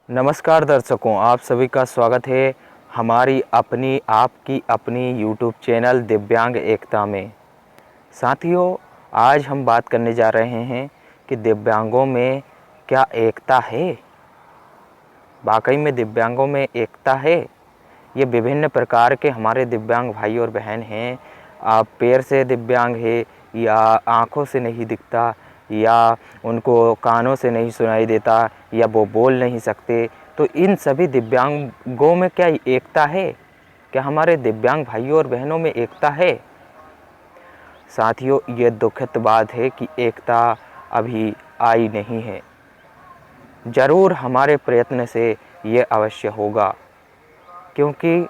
नमस्कार दर्शकों, आप सभी का स्वागत है हमारी अपनी आपकी अपनी YouTube चैनल दिव्यांग एकता में। साथियों, आज हम बात करने जा रहे हैं कि दिव्यांगों में क्या एकता है। वाकई में दिव्यांगों में एकता है। ये विभिन्न प्रकार के हमारे दिव्यांग भाई और बहन हैं। आप पैर से दिव्यांग है, या आँखों से नहीं दिखता, या उनको कानों से नहीं सुनाई देता, या वो बोल नहीं सकते। तो इन सभी दिव्यांगों में क्या एकता है? क्या हमारे दिव्यांग भाइयों और बहनों में एकता है? साथियों, ये दुखद बात है कि एकता अभी आई नहीं है। ज़रूर हमारे प्रयत्न से ये अवश्य होगा, क्योंकि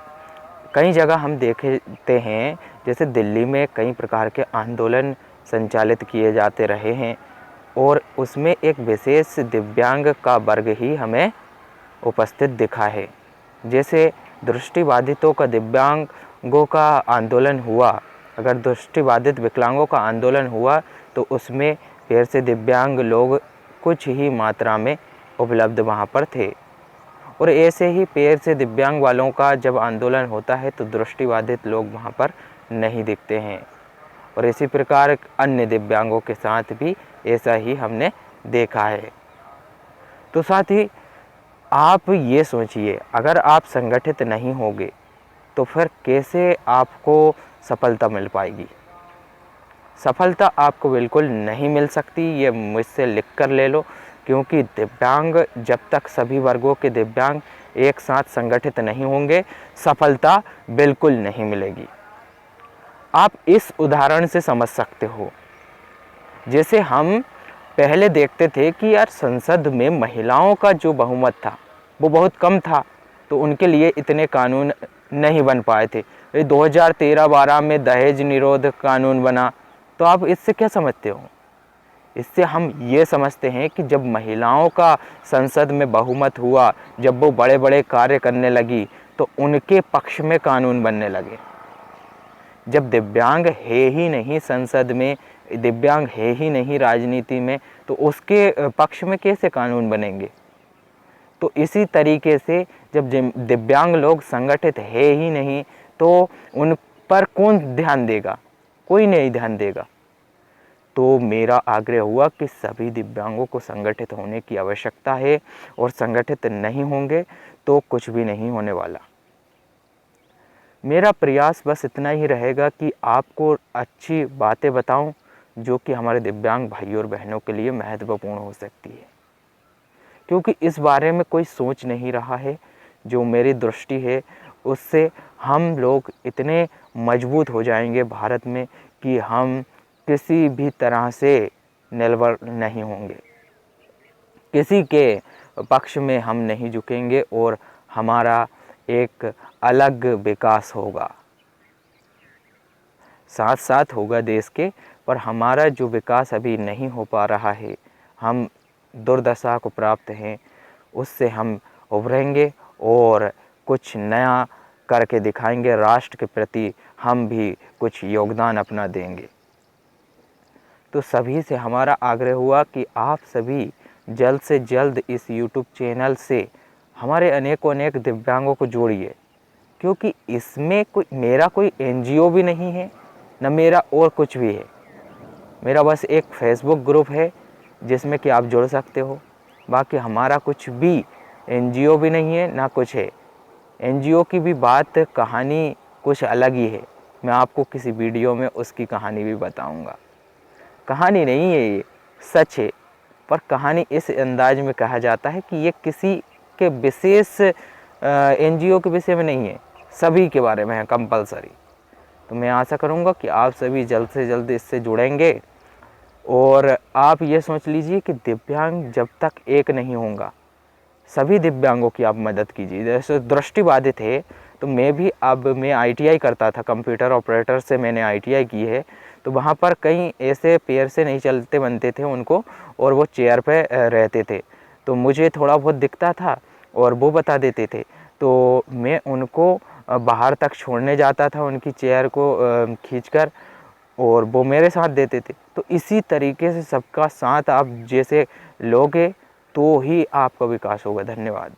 कई जगह हम देखते हैं, जैसे दिल्ली में कई प्रकार के आंदोलन संचालित किए जाते रहे हैं और उसमें एक विशेष दिव्यांग का वर्ग ही हमें उपस्थित दिखा है। जैसे दृष्टिबाधितों का दिव्यांगों का आंदोलन हुआ। अगर दृष्टिबाधित विकलांगों का आंदोलन हुआ तो उसमें पैर से दिव्यांग लोग कुछ ही मात्रा में उपलब्ध वहाँ पर थे। और ऐसे ही पैर से दिव्यांग वालों का जब आंदोलन होता है तो दृष्टिबाधित लोग वहाँ पर नहीं दिखते हैं। और इसी प्रकार अन्य दिव्यांगों के साथ भी ऐसा ही हमने देखा है। तो साथ ही आप ये सोचिए, अगर आप संगठित नहीं होंगे तो फिर कैसे आपको सफलता मिल पाएगी। सफलता आपको बिल्कुल नहीं मिल सकती, ये मुझसे लिख कर ले लो। क्योंकि दिव्यांग, जब तक सभी वर्गों के दिव्यांग एक साथ संगठित नहीं होंगे, सफलता बिल्कुल नहीं मिलेगी। आप इस उदाहरण से समझ सकते हो। जैसे हम पहले देखते थे कि यार संसद में महिलाओं का जो बहुमत था वो बहुत कम था, तो उनके लिए इतने कानून नहीं बन पाए थे। 2013-12 में दहेज निरोध कानून बना। तो आप इससे क्या समझते हो? इससे हम ये समझते हैं कि जब महिलाओं का संसद में बहुमत हुआ, जब वो बड़े बड़े कार्य करने लगी, तो उनके पक्ष में कानून बनने लगे। जब दिव्यांग है ही नहीं संसद में, दिव्यांग है ही नहीं राजनीति में, तो उसके पक्ष में कैसे कानून बनेंगे? तो इसी तरीके से जब दिव्यांग लोग संगठित है ही नहीं, तो उन पर कौन ध्यान देगा? कोई नहीं ध्यान देगा। तो मेरा आग्रह हुआ कि सभी दिव्यांगों को संगठित होने की आवश्यकता है, और संगठित नहीं होंगे तो कुछ भी नहीं होने वाला। मेरा प्रयास बस इतना ही रहेगा कि आपको अच्छी बातें बताऊं, जो कि हमारे दिव्यांग भाइयों और बहनों के लिए महत्वपूर्ण हो सकती है। क्योंकि इस बारे में कोई सोच नहीं रहा है। जो मेरी दृष्टि है, उससे हम लोग इतने मजबूत हो जाएंगे भारत में कि हम किसी भी तरह से निर्भर नहीं होंगे, किसी के पक्ष में हम नहीं झुकेंगे, और हमारा एक अलग विकास होगा। साथ साथ होगा देश के, पर हमारा जो विकास अभी नहीं हो पा रहा है, हम दुर्दशा को प्राप्त हैं, उससे हम उभरेंगे और कुछ नया करके दिखाएंगे। राष्ट्र के प्रति हम भी कुछ योगदान अपना देंगे। तो सभी से हमारा आग्रह हुआ कि आप सभी जल्द से जल्द इस YouTube चैनल से हमारे अनेकों अनेक दिव्यांगों को जोड़िए। क्योंकि इसमें मेरा कोई NGO भी नहीं है, न मेरा और कुछ भी है। मेरा बस एक फेसबुक ग्रुप है जिसमें कि आप जुड़ सकते हो। बाकी हमारा कुछ भी NGO भी नहीं है, ना कुछ है। NGO की भी बात, कहानी कुछ अलग ही है। मैं आपको किसी वीडियो में उसकी कहानी भी बताऊंगा। कहानी नहीं है, ये सच है। पर कहानी इस अंदाज में कहा जाता है कि ये किसी के विशेष NGO के विषय में नहीं है, सभी के बारे में है, कंपलसरी। तो मैं आशा करूँगा कि आप सभी जल्द से जल्द इससे जुड़ेंगे। और आप ये सोच लीजिए कि दिव्यांग जब तक एक नहीं होगा, सभी दिव्यांगों की आप मदद कीजिए। जैसे दृष्टिबाधित है, तो मैं ITI करता था, कंप्यूटर ऑपरेटर से मैंने ITI की है। तो वहाँ पर कई ऐसे पैर से नहीं चलते बनते थे उनको, और वो चेयर पे रहते थे। तो मुझे थोड़ा बहुत दिखता था और वो बता देते थे। तो मैं उनको बाहर तक छोड़ने जाता था, उनकी चेयर को खींचकर, और वो मेरे साथ देते थे। तो इसी तरीके से सबका साथ आप जैसे लोगे तो ही आपका विकास होगा। धन्यवाद।